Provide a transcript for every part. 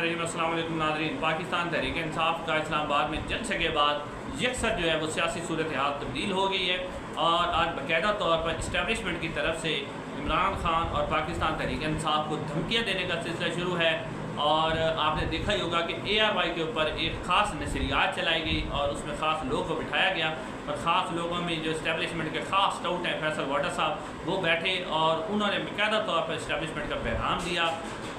अस्सलाम वालेकुम नाज़रीन। पाकिस्तान तहरीक इंसाफ का इस्लामाबाद में जलसे के बाद यकसर जो है वो सियासी सूरत हाल तब्दील हो गई है और आज बाकायदा तौर पर इस्टेब्लिशमेंट की तरफ से इमरान खान और पाकिस्तान तहरीक इंसाफ को धमकियाँ देने का सिलसिला शुरू है। और आपने देखा ही होगा कि ARY के ऊपर एक ख़ास नशरियात चलाई गई और उसमें ख़ास लोगों को बिठाया गया और ख़ास लोगों में जो इस्टेब्लिशमेंट के ख़ास स्टाउट हैं फैसल वाटर साहब वो बैठे और उन्होंने बाकायदा तौर पर इस्टेब्लिशमेंट का पैगाम दिया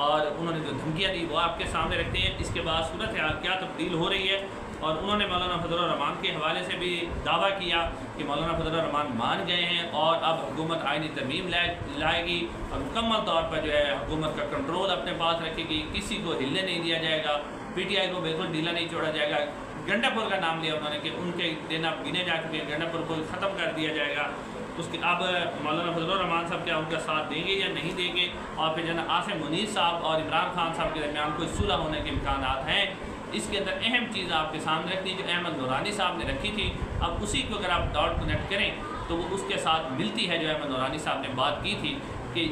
और उन्होंने जो धमकियाँ दी वो आपके सामने रखते हैं। इसके बाद सूरत हाल क्या तब्दील हो रही है और उन्होंने मौलाना फजलुर रहमान के हवाले से भी दावा किया कि मौलाना फजलुर रहमान मान गए हैं और अब हुकूमत आईनी तरमीम लाएगी और मुकम्मल तौर पर जो है हुकूमत का कंट्रोल अपने पास रखेगी, किसी को हिलने नहीं दिया जाएगा, PTI को बिल्कुल ढीला नहीं छोड़ा जाएगा। गंडापुर का नाम लिया उन्होंने कि उनके दिन अब गिने जा चुके हैं, गंडापुर को ख़त्म कर दिया जाएगा। उसके अब मौलाना फजलुर रहमान साहब क्या उनका साथ देंगे या नहीं देंगे और फिर जना आसिम मुनीर साहब और इमरान खान साहब के दरमियान कोई सुलह होने के इम्कान हैं। इसके अंदर अहम चीज़ आपके सामने रखनी जो अहमद नूरानी साहब ने रखी थी, अब उसी को अगर आप डॉट कनेक्ट करें तो वो उसके साथ मिलती है जो अहमद नूरानी साहब ने बात की थी कि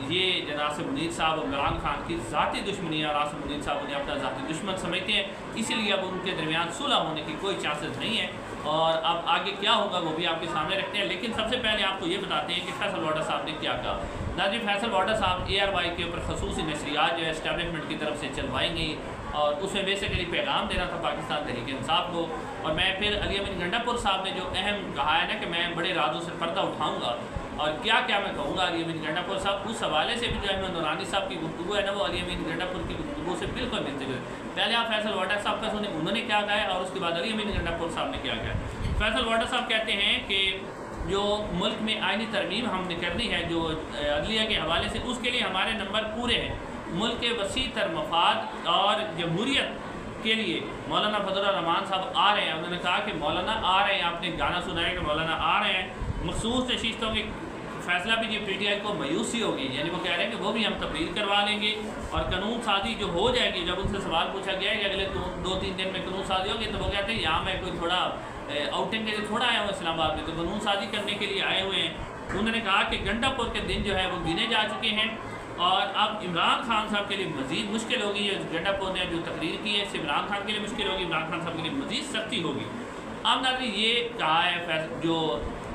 ये जना आसिम मुनीर साहब और इमरान खान की ज़ाती दुश्मनी है और आसिम मुनीर साहब उन्हें अपना ज़ाती दुश्मन समझते हैं, इसीलिए अब उनके दरमियान सुलह होने की कोई चांसेस नहीं है। और अब आगे क्या होगा वो भी आपके सामने रखते हैं, लेकिन सबसे पहले आपको ये बताते हैं कि फैसल वाटर साहब ने क्या कहा। नाज़रीन, फैसल वाटर साहब ARY के ऊपर खसूसी नशरियात जो है इस्टेब्लिशमेंट की तरफ से चलवाई गई और उसमें बेसिकली पैगाम देना था पाकिस्तान तहरीक इंसाफ को। और मैं फिर अली अमीन गंडापुर साहब ने जो अहम कहा है ना कि मैं बड़े राजों से पर्दा उठाऊँगा और क्या क्या मैं कहूँगा अली अमीन गंडापुर साहब, उस हवाले से भी जो अहमद नूरानी साहब की गुफ्तगू है ना वो अली अमीन गंडापुर की गुफ्तगू से बिल्कुल मिलते जुलते। पहले आप फैसल वाटर साहब का सुने उन्होंने क्या कहा है और उसके बाद अली अमीन गंडापुर साहब ने क्या कहा है। फैसल वाटर साहब कहते हैं कि जो मुल्क में आईनी तरमीम हमने करनी है जो अदलिया के हवाले से, उसके लिए हमारे नंबर पूरे हैं। मुल्क के वसी तर मफाद और जमहूरियत के लिए मौलाना फजलुर रहमान साहब आ रहे हैं। उन्होंने कहा कि मौलाना आ रहे हैं, आपने गाना सुना है कि मौलाना आ रहे हैं। मखसूस नशिस्तों के फैसला भी जो PTI को मायूसी होगी, यानी वो कह रहे हैं कि वो भी हम तब्दील करवा लेंगे और कानून साजी जो हो जाएगी। जब उनसे सवाल पूछा गया है कि अगले 2-3 दिन में कानून साजी होगी तो वो कहते हैं यहाँ मैं कोई थोड़ा आउटिंग के लिए थोड़ा आया हूँ इस्लामाबाद में, तो कानून साजी करने के लिए आए हुए हैं। उन्होंने कहा कि गंडापुर के दिन जो है वो गिने जा चुके हैं और अब इमरान खान साहब के लिए मज़ीद मुश्किल होगी। गंडापुर ने जो तकरीर की है इससे इमरान खान के लिए मुश्किल होगी, इमरान खान साहब के लिए मज़ीद सख्ती होगी। अब नाज़रीन ये कहा है जो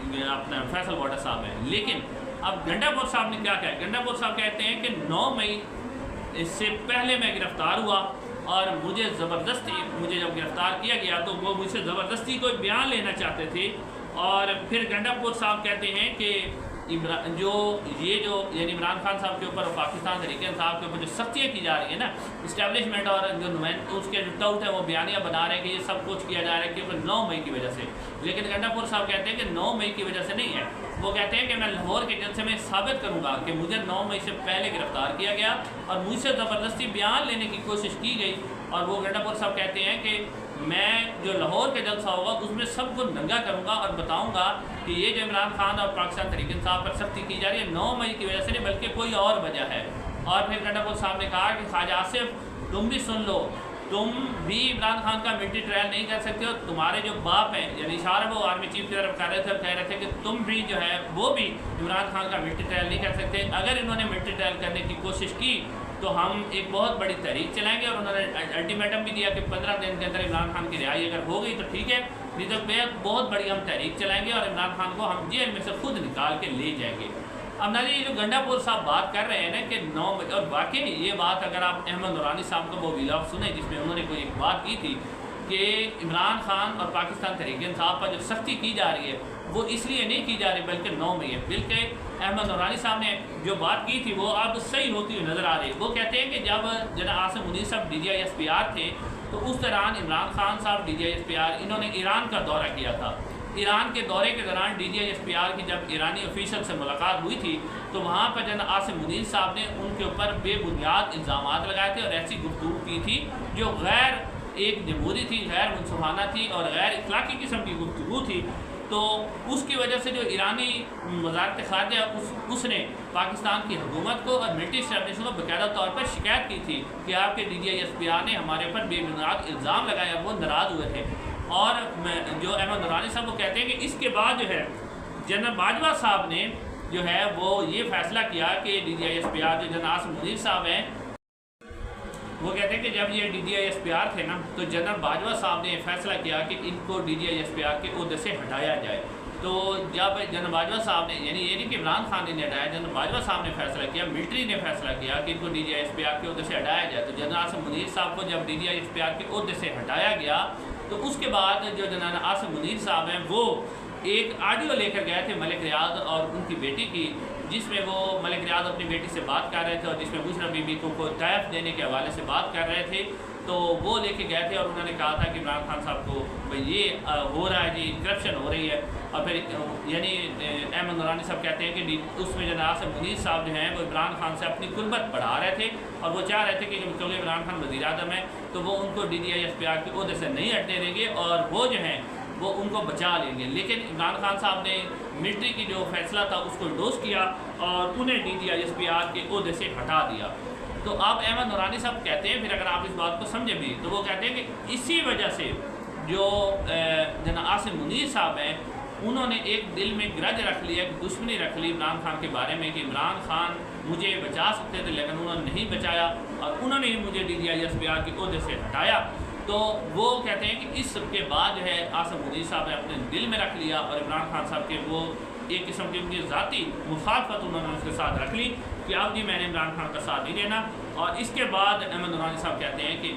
अपना फैसल वाटर साहब है, लेकिन अब गंडापुर साहब ने क्या कहा। गंडापुर साहब कहते हैं कि 9 मई इससे पहले मैं गिरफ़्तार हुआ और मुझे जब गिरफ़्तार किया गया तो वो मुझसे ज़बरदस्ती कोई बयान लेना चाहते थे। और फिर गंडापुर साहब कहते हैं कि यानी इमरान खान साहब के ऊपर और पाकिस्तान तहरीक इंसाफ के ऊपर जो सख्तियाँ की जा रही है ना, इस्टेब्लिशमेंट और जो उसके जो टाउट है वो बयानियाँ बना रहे हैं कि ये सब कुछ किया जा रहा है केवल 9 मई की वजह से। लेकिन गंडापुर साहब कहते हैं कि 9 मई की वजह से नहीं है। वो कहते हैं कि मैं लाहौर के जलसे में साबित करूँगा कि मुझे 9 मई से पहले गिरफ़्तार किया गया और मुझसे ज़बरदस्ती बयान लेने की कोशिश की गई। और वो गंडापुर साहब कहते हैं कि मैं जो लाहौर का जलसा होगा उसमें सबको नंगा करूँगा और बताऊँगा कि ये जो इमरान खान और पाकिस्तान तहरीक इंसाफ पर सख्ती की जा रही है 9 मई की वजह से नहीं बल्कि कोई और वजह है। और फिर गंडापुर साहब ने कहा कि ख्वाजा आसिफ तुम भी सुन लो, तुम भी इमरान खान का मिलिट्री ट्रायल नहीं कर सकते हो, तुम्हारे जो बाप हैं यानी इशारा वो आर्मी चीफ की तरफ कर रहे थे और कह रहे थे कि तुम भी जो है वो भी इमरान खान का मिलिट्री ट्रायल नहीं कर सकते। अगर इन्होंने मिलिट्री ट्रायल करने की कोशिश की तो हम एक बहुत बड़ी तहरीक चलाएंगे। और उन्होंने अल्टीमेटम भी दिया कि 15 दिन के अंदर इमरान खान की रिहाई अगर हो गई तो ठीक है, नहीं तो बहुत बड़ी हम तहरीक चलाएंगे और इमरान खान को हम जेल में से खुद निकाल के ले जाएंगे। अब ना ये जो गंडापुर साहब बात कर रहे हैं ना कि 9 बजे, और वाकई ये बात अगर आप अहमद नूरानी साहब का वो व्लॉग सुने जिसमें उन्होंने कोई एक बात की थी कि इमरान खान और पाकिस्तान तहरीक इंसाफ पर जो सख्ती की जा रही है वो इसलिए नहीं की जा रही बल्कि 9 मई है। बल्कि अहमद नूरानी साहब ने जो बात की थी वो अब सही होती हुई नज़र आ रही है। वो कहते हैं कि जब जना आसिम मुनीर साहब DGI SPR थे तो उस दौरान इमरान खान साहब DGI SPR इन्होंने ईरान का दौरा किया था। ईरान के दौरे के दौरान DGI SPR की जब ईरानी ऑफिशियल से मुलाकात हुई थी तो वहाँ पर जना आसिम मुनीर साहब ने उनके ऊपर बेबुनियाद इल्ज़ामात लगाए थे और ऐसी गुफ्तगू की थी जो गैर एक जमहूरी थी, गैर मुनसफाना थी और गैर इखलाकी किस्म की गुफ्तगू थी। तो उसकी वजह से जो ईरानी वज़ारत ख़ारजा उसने पाकिस्तान की हुकूमत को और मिलिट्री इस्टेब्लिशमेंट को बाकायदा तौर पर शिकायत की थी कि आपके DGI SPR ने हमारे ऊपर बेबुनियाद इल्ज़ाम लगाए और वो नाराज़ हुए थे। और जो अहमद नूरानी साहब वो कहते हैं कि इसके बाद जो है जनरल बाजवा साहब ने जो है वो ये फ़ैसला किया कि DGI SPR जो जनाब मुनीर साहब हैं वो कहते हैं कि जब ये DGI-SPR थे ना, तो जनरल बाजवा साहब ने फैसला किया कि इनको DGI-SPR के ओहदे से हटाया जाए। तो जब जनरल बाजवा साहब ने, यानी ये नहीं कि इमरान खान ने हटाया, जनरल बाजवा साहब ने फैसला किया, मिलिट्री ने फैसला किया कि इनको DGI-SPR के ओहदे से हटाया जाए। तो जनरल आसिम मुनीर साहब को जब DGI-SPR के ओहदे से हटाया गया, तो उसके बाद जो जनरल आसिम मुनीर साहब हैं वो एक ऑडियो लेकर गए थे मलिक रियाद और उनकी बेटी की, जिसमें वो मलिक रियाद अपनी बेटी से बात कर रहे थे और जिसमें बुशरा बीबी को तहफ़ देने के हवाले से बात कर रहे थे। तो वो लेके गए थे और उन्होंने कहा था कि इमरान खान साहब को भाई ये हो रहा है जी, करप्शन हो रही है। और फिर यानी अहमद नूरानी साहब कहते हैं कि उसमें जनरल आसिम मुनीर साहब जो हैं वो इमरान खान से अपनी कुर्बत बढ़ा रहे थे और वो चाह रहे थे कि क्योंकि इमरान खान वज़ीर आज़म है तो वो उनको DGI-SPR के ओहदे से नहीं हटने देंगे और वो जो हैं वो उनको बचा लेंगे। लेकिन इमरान खान साहब ने मिलिट्री की जो फैसला था उसको इंडोर्स किया और उन्हें DGI-SPR के ओहदे से हटा दिया। तो अब अहमद नूरानी साहब कहते हैं, फिर अगर आप इस बात को समझें भी, तो वो कहते हैं कि इसी वजह से जो जना आसिम मुनीर साहब हैं उन्होंने एक दिल में ग्रज रख लिया, एक दुश्मनी रख ली इमरान खान के बारे में कि इमरान खान मुझे बचा सकते थे लेकिन उन्होंने नहीं बचाया और उन्होंने ही मुझे DGI-SPR के ओहदे से हटाया। तो वो कहते हैं कि इसके बाद जो है आसिम मुनीर साहब ने अपने दिल में रख लिया और इमरान खान साहब के वो एक किस्म की उनकी ज़ाती मुखालफत उन्होंने उसके साथ रख ली कि अब जी मैंने इमरान खान का साथ नहीं देना। और इसके बाद अहमद नूरानी साहब कहते हैं कि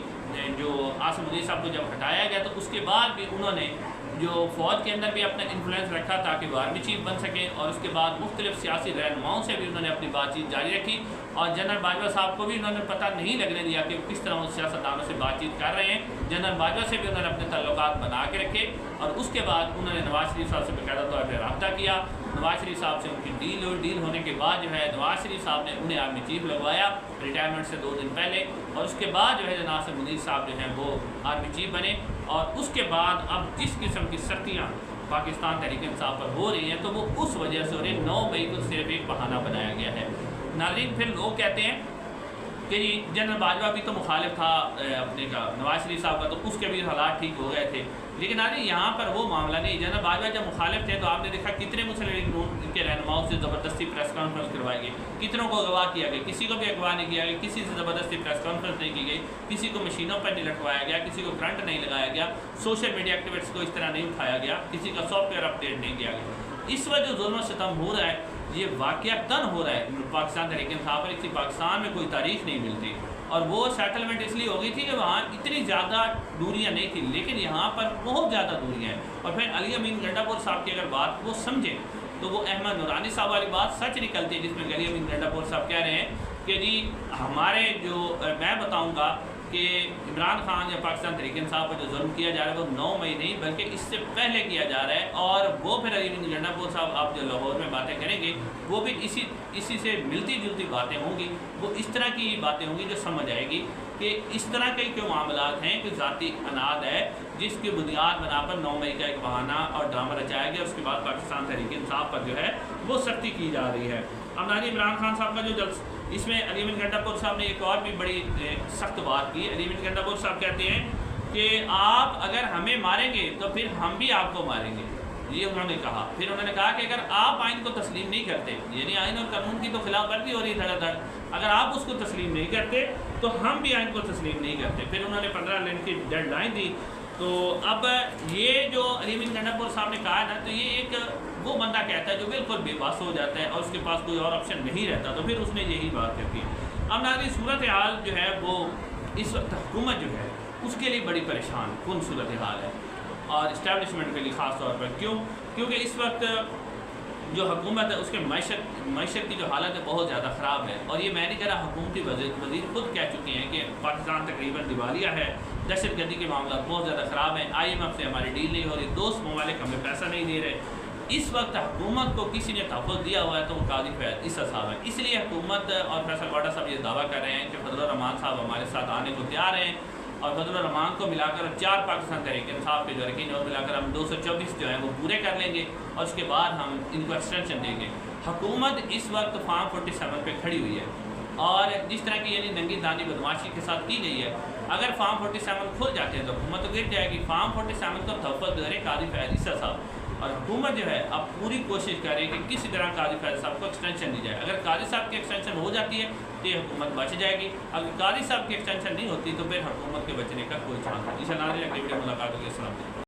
जो आसिम मुनीर साहब को जब हटाया गया तो उसके बाद भी उन्होंने जो फ़ौज के अंदर भी अपना इन्फ्लुएंस रखा ताकि वो आर्मी चीफ बन सकें और उसके बाद मुख्तलिफ सियासी रहनुमाओं से भी उन्होंने अपनी बातचीत जारी रखी और जनरल बाजवा साहब को भी उन्होंने पता नहीं लगने दिया कि किस तरह वो सियासतदानों से बातचीत कर रहे हैं। जनरल बाजवा से भी उन्होंने अपने तल्लुकात बना के रखे और उसके बाद उन्होंने नवाज शरीफ साहब से बाकायदा तौर पर रब्ता किया। नवाज शरीफ साहब से उनकी डील होने के बाद जो है नवाज शरीफ साहब ने उन्हें आर्मी चीफ लगवाया रिटायरमेंट से 2 दिन पहले और उसके बाद जो है जनाब आसिम मुनीर साहब जो हैं वो आर्मी चीफ बने। और उसके बाद अब जिस किस्म की सख्तियाँ पाकिस्तान तहरीक इंसाफ पर हो रही हैं तो वो उस वजह से हो रही है। 9 मई को सिर्फ एक बहाना बनाया गया है। नाज़रीन, फिर लोग कहते हैं कि जी जनरल बाजवा भी तो मुखालिफ था अपने का नवाज शरीफ साहब का, तो उसके भी हालात ठीक हो गए थे। लेकिन नाज़रीन यहाँ पर वो मामला नहीं। जनरल बाजवा जब मुखालिफ थे तो आपने देखा कितने मुस्लिम लीग नून के रहनुमाओं से ज़बरदस्ती प्रेस कॉन्फ्रेंस करवाई गई, कितनों को अगवा किया गया, किसी को भी अगवा नहीं किया गया, किसी से ज़बरदस्ती प्रेस कॉन्फ्रेंस नहीं की गई, किसी को मशीनों पर नहीं लटवाया गया, किसी को करंट नहीं लगाया गया, सोशल मीडिया एक्टिविस्ट को इस तरह नहीं उठाया गया, किसी का सॉफ्टवेयर अपडेट नहीं किया गया। इस वजह जो जुल्म सितम हो रहा है ये वाक़यातन हो रहा है पाकिस्तान तहरीक इंसाफ पर। किसी पाकिस्तान में कोई तारीख नहीं मिलती और वो सेटलमेंट इसलिए हो गई थी कि वहाँ इतनी ज़्यादा दूरियाँ नहीं थी, लेकिन यहाँ पर बहुत ज़्यादा दूरियाँ हैं। और फिर अली अमीन गंडापुर साहब की अगर बात वो समझें तो वो अहमद नूरानी साहब वाली बात सच निकलती है, जिसमें अली अमीन गंडापुर साहब कह रहे हैं कि जी हमारे जो मैं बताऊँगा कि इमरान खान या पाकिस्तान तहरीक इंसाफ पर जो जुल्म किया जा रहा है वो 9 मई नहीं बल्कि इससे पहले किया जा रहा है। और वो फिर अली अमीन गंडापुर साहब आप जो लाहौर में बातें करेंगे वो भी इसी से मिलती जुलती बातें होंगी, वो इस तरह की बातें होंगी जो समझ आएगी कि इस तरह के क्यों मामलात हैं कि ज़ाती अनाद है जिसकी बुनियाद बना पर 9 मई का एक बहाना और ड्रामा रचाया गया। उसके बाद पाकिस्तान तहरीक इंसाफ पर जो है वो सख्ती की जा रही है। अब नाज़रीन, इमरान खान साहब का जो इसमें अली अमीन गंडापुर साहब ने एक और भी बड़ी सख्त बात की। अली अमीन गंडापुर साहब कहते हैं कि आप अगर हमें मारेंगे तो फिर हम भी आपको मारेंगे, ये उन्होंने कहा। फिर उन्होंने कहा कि अगर आप आइन को तस्लीम नहीं करते, यानी आइन और कानून की तो खिलाफ वर्जी हो रही धड़ाधड़, अगर आप उसको तस्लीम नहीं करते तो हम भी आइन को तस्लीम नहीं करते। फिर उन्होंने 15 दिन की डेडलाइन दी। तो अब ये जो अली अमीन गंडापुर साहब ने कहा है ना, तो ये एक वो बंदा कहता है जो बिल्कुल बेबस हो जाता है और उसके पास कोई और ऑप्शन नहीं रहता, तो फिर उसने यही बात करती है। अब नाज़रीन, सूरत हाल जो है वो इस वक्त हुकूमत जो है उसके लिए बड़ी परेशान कुन सूरत हाल है और इस्टेब्लिशमेंट के लिए ख़ास तौर पर। क्योंकि इस वक्त जो हुकूमत है उसके मैशत की जो हालत है बहुत ज़्यादा ख़राब है। और ये मैं नहीं कह रहा, हुकूमती वज़ीर खुद कह चुके हैं कि पाकिस्तान तकरीबन दिवालिया है, दहशत गर्दी के मामला बहुत ज़्यादा ख़राब हैं, IMF से हमारी डील नहीं हो रही, दोस्त ममालिक हमें पैसा नहीं दे रहे। इस वक्त हुकूमत को किसी ने तहफ़्फ़ुज़ दिया हुआ है तो वो काजी फैज़ इस साहब है। इसलिए हुकूमत और फैसल वाडा साहब ये दावा कर रहे हैं कि फजलुर रहमान साहब हमारे साथ आने को तैयार हैं और फजलुर रहमान को मिलाकर 4 पाकिस्तान तहरीक इंसाफ के जो रकीन और मिलाकर हम 224 जो हैं वो पूरे कर लेंगे और उसके बाद हम इनको एक्सटेंशन देंगे। हुकूमत इस वक्त फार्म 47 पे खड़ी हुई है और जिस तरह की यानी नंगी दानी बदमाशी के साथ की गई है, अगर फार्म 47 खुल जाते हैं तो हुकूमत तो गिर जाएगी। फार्म 47 को तहफ़्फ़ुज़ दे रहे काजी फैज़ ईसा साहब। और हुकूमत जो है अब पूरी कोशिश कर रही है कि किसी तरह काजी फैज़ साहब को एक्सटेंशन दी जाए। अगर काजी साहब की एक्सटेंशन हो जाती है तो ये हुकूमत बच जाएगी, अगर काजी साहब की एक्सटेंशन नहीं होती तो फिर हुकूमत के बचने का कोई चांस नहीं। इंशाअल्लाह अगली वीडियो मुलाकात होगी। अस्सलाम वालेकुम।